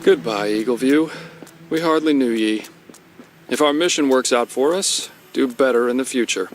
Goodbye, Eagleview. We hardly knew ye. If our mission works out for us, do better in the future.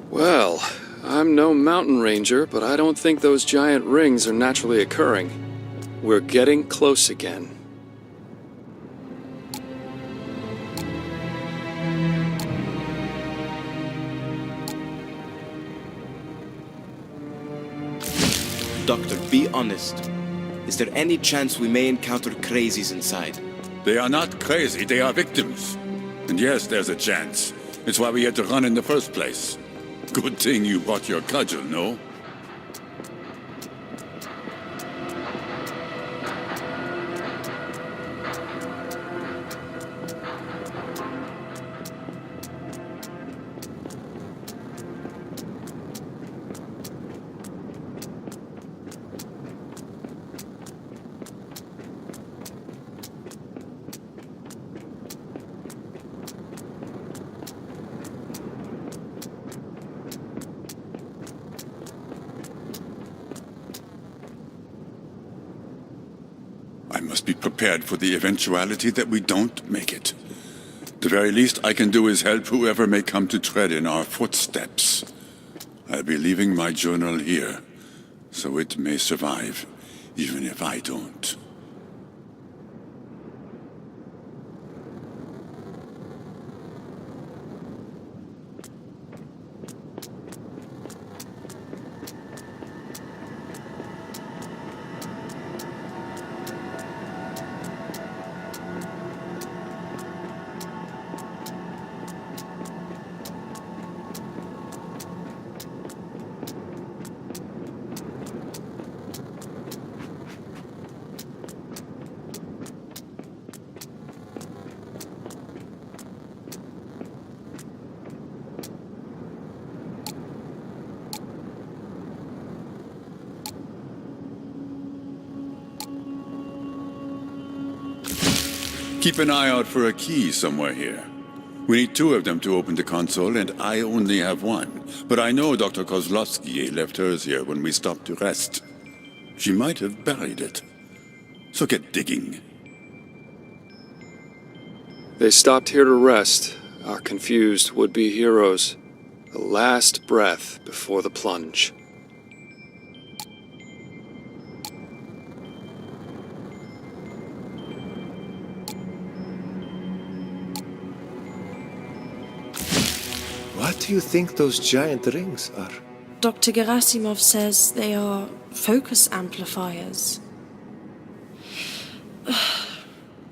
Well, I'm no mountain ranger, but I don't think those giant rings are naturally occurring. We're getting close again. Doctor, be honest. Is there any chance we may encounter crazies inside? They are not crazy, they are victims. And yes, there's a chance. It's why we had to run in the first place. Good thing you brought your cudgel, no? I must be prepared for the eventuality that we don't make it. The very least I can do is help whoever may come to tread in our footsteps. I'll be leaving my journal here, so it may survive, even if I don't. Keep an eye out for a key somewhere here. We need 2 of them to open the console, and I only have 1. But I know Dr. Kozlovsky left hers here when we stopped to rest. She might have buried it. So get digging. They stopped here to rest, our confused would-be heroes. The last breath before the plunge. What do you think those giant rings are? Dr. Gerasimov says they are focus amplifiers.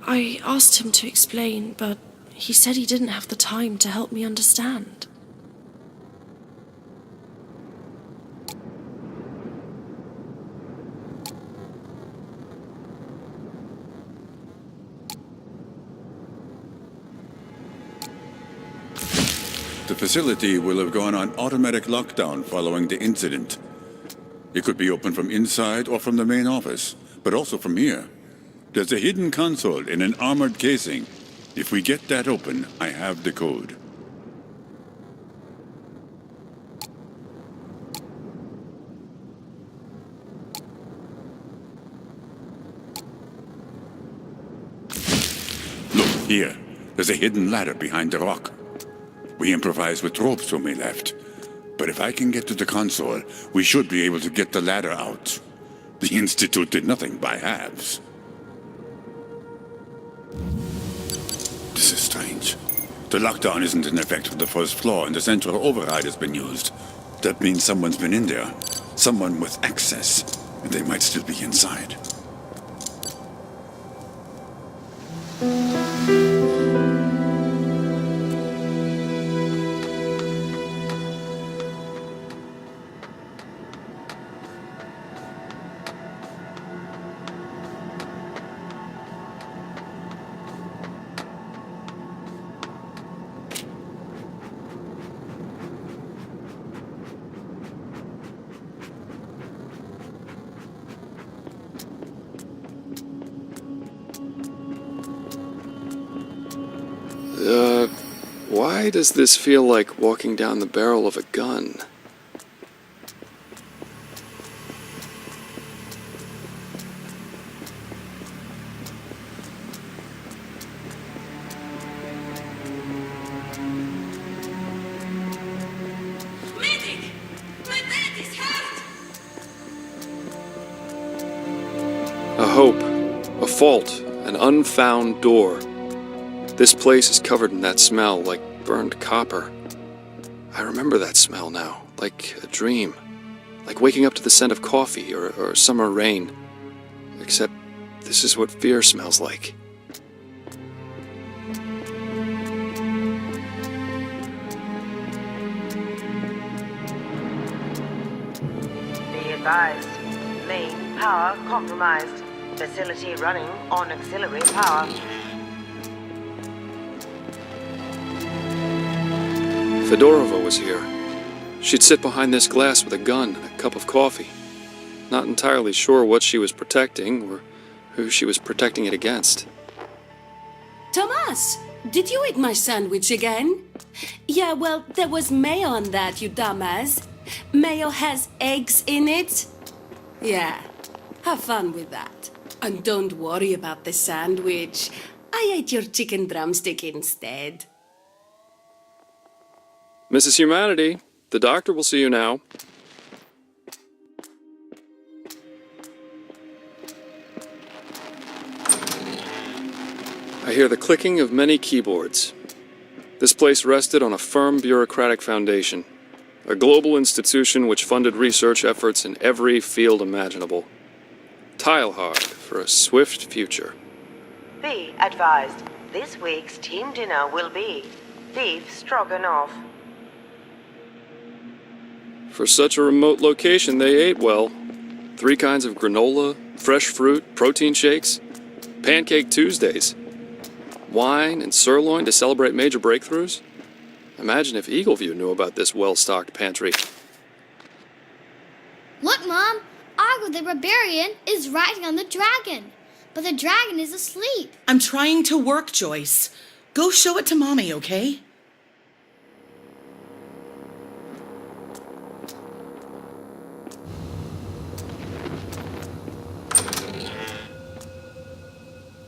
I asked him to explain, but he said he didn't have the time to help me understand. The facility will have gone on automatic lockdown following the incident. It could be opened from inside or from the main office, but also from here. There's a hidden console in an armored casing. If we get that open, I have the code. Look, here. There's a hidden ladder behind the rock. We improvised with ropes when we left. But if I can get to the console, we should be able to get the ladder out. The Institute did nothing by halves. This is strange. The lockdown isn't in effect for the first floor, and the central override has been used. That means someone's been in there. Someone with access. And they might still be inside. Why does this feel like walking down the barrel of a gun? Medic! My dad is hurt! A hope, a fault, an unfound door. This place is covered in that smell, like burned copper. I remember that smell now, like a dream. Like waking up to the scent of coffee or summer rain. Except this is what fear smells like. Be advised. Main power compromised. Facility running on auxiliary power. Fedorova was here. She'd sit behind this glass with a gun and a cup of coffee. Not entirely sure what she was protecting or who she was protecting it against. Thomas, did you eat my sandwich again? Yeah, well, there was mayo on that, you dumbass. Mayo has eggs in it. Yeah, have fun with that. And don't worry about the sandwich. I ate your chicken drumstick instead. Mrs. Humanity, the doctor will see you now. I hear the clicking of many keyboards. This place rested on a firm bureaucratic foundation, a global institution which funded research efforts in every field imaginable. Tile hard for a swift future. Be advised. This week's team dinner will be beef stroganoff. For such a remote location, they ate well. 3 kinds of granola, fresh fruit, protein shakes, Pancake Tuesdays, wine and sirloin to celebrate major breakthroughs. Imagine if Eagleview knew about this well-stocked pantry. Look, Mom! Argo the Barbarian is riding on the dragon. But the dragon is asleep. I'm trying to work, Joyce. Go show it to Mommy, okay?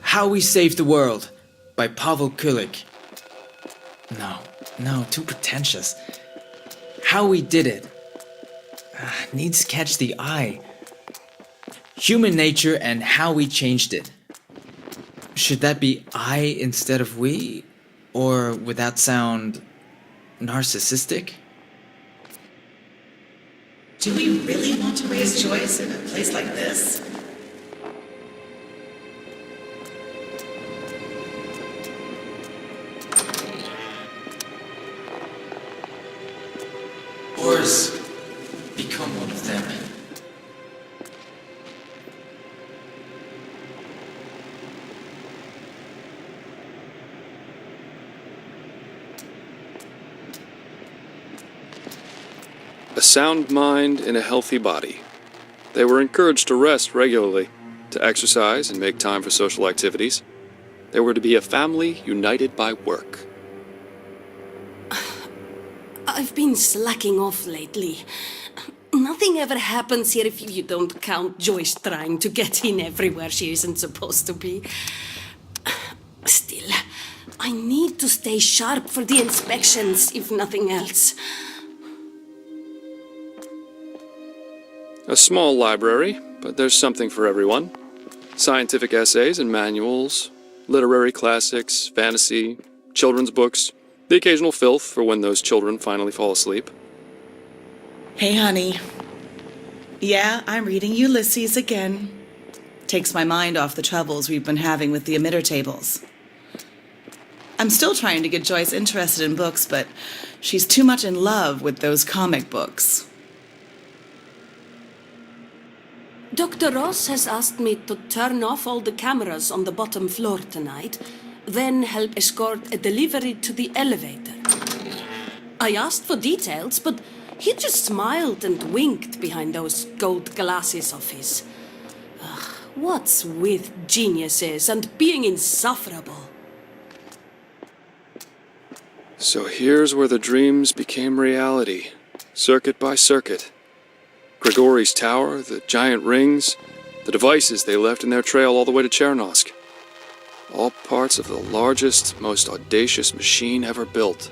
How We Saved the World by Pavel Kulik. No, too pretentious. How We Did It. Needs to catch the eye. Human Nature and How We Changed It. Should that be I instead of we? Or would that sound narcissistic? Do we really want to raise Joyce in a place like this? Or become one of them? A sound mind in a healthy body. They were encouraged to rest regularly, to exercise and make time for social activities. They were to be a family united by work. I've been slacking off lately. Nothing ever happens here if you don't count Joyce trying to get in everywhere she isn't supposed to be. Still, I need to stay sharp for the inspections, if nothing else. A small library, but there's something for everyone. Scientific essays and manuals, literary classics, fantasy, children's books, the occasional filth for when those children finally fall asleep. Hey, honey. Yeah, I'm reading Ulysses again. Takes my mind off the troubles we've been having with the emitter tables. I'm still trying to get Joyce interested in books, but she's too much in love with those comic books. Dr. Ross has asked me to turn off all the cameras on the bottom floor tonight, then help escort a delivery to the elevator. I asked for details, but he just smiled and winked behind those gold glasses of his. Ugh, what's with geniuses and being insufferable? So here's where the dreams became reality, circuit by circuit. Grigori's tower, the giant rings, the devices they left in their trail all the way to Chernosk. All parts of the largest, most audacious machine ever built.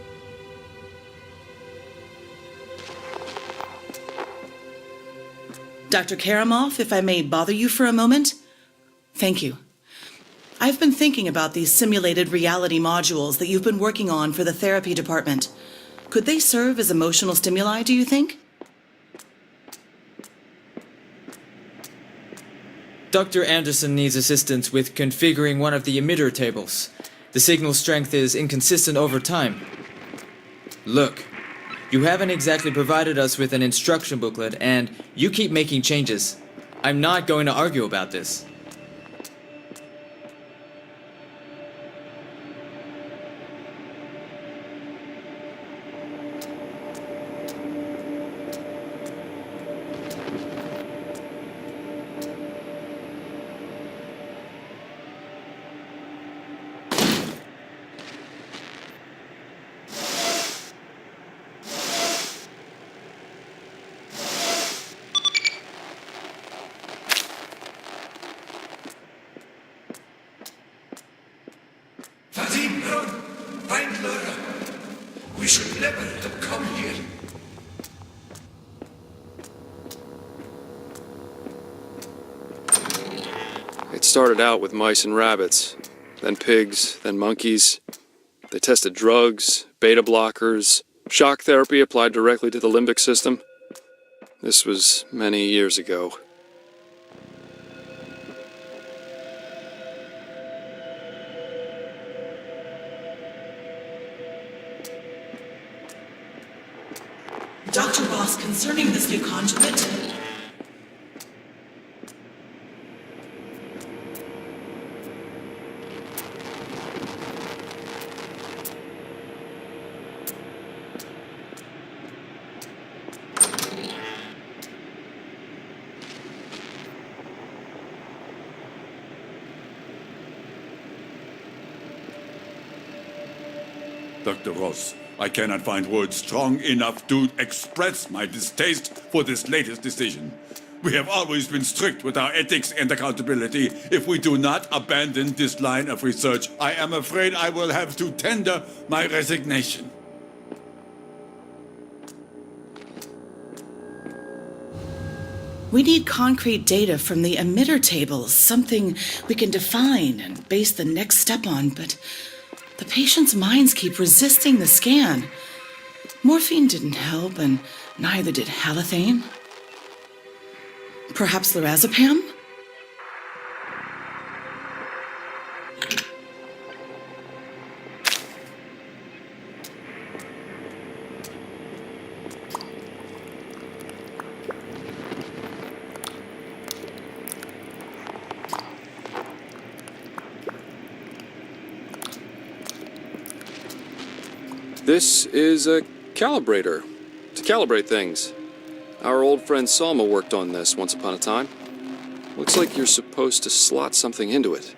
Dr. Karamov, if I may bother you for a moment? Thank you. I've been thinking about these simulated reality modules that you've been working on for the therapy department. Could they serve as emotional stimuli, do you think? Dr. Anderson needs assistance with configuring one of the emitter tables. The signal strength is inconsistent over time. Look, you haven't exactly provided us with an instruction booklet, and you keep making changes. I'm not going to argue about this. We should never have come here. It started out with mice and rabbits, then pigs, then monkeys. They tested drugs, beta blockers, shock therapy applied directly to the limbic system. This was many years ago. Dr. Ross, concerning this new conjugate... Dr. Ross, I cannot find words strong enough to express my distaste for this latest decision. We have always been strict with our ethics and accountability. If we do not abandon this line of research, I am afraid I will have to tender my resignation. We need concrete data from the emitter tables, something we can define and base the next step on, but the patient's minds keep resisting the scan. Morphine didn't help, and neither did halothane. Perhaps lorazepam? This is a calibrator to calibrate things. Our old friend Salma worked on this once upon a time. Looks like you're supposed to slot something into it.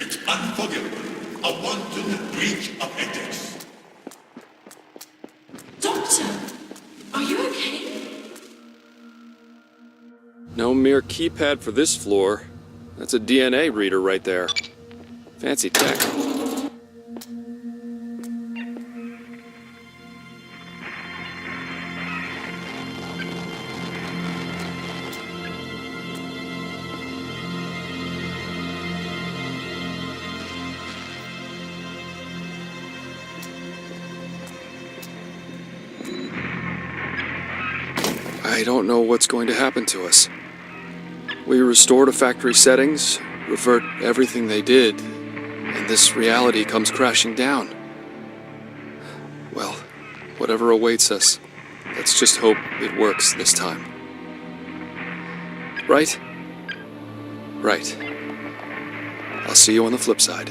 It's unforgivable. A wanton breach of ethics. Doctor, are you okay? No mere keypad for this floor. That's a DNA reader right there. Fancy tech. I don't know what's going to happen to us. We restore to factory settings, revert everything they did, and this reality comes crashing down. Well, whatever awaits us, let's just hope it works this time. Right? Right. I'll see you on the flip side.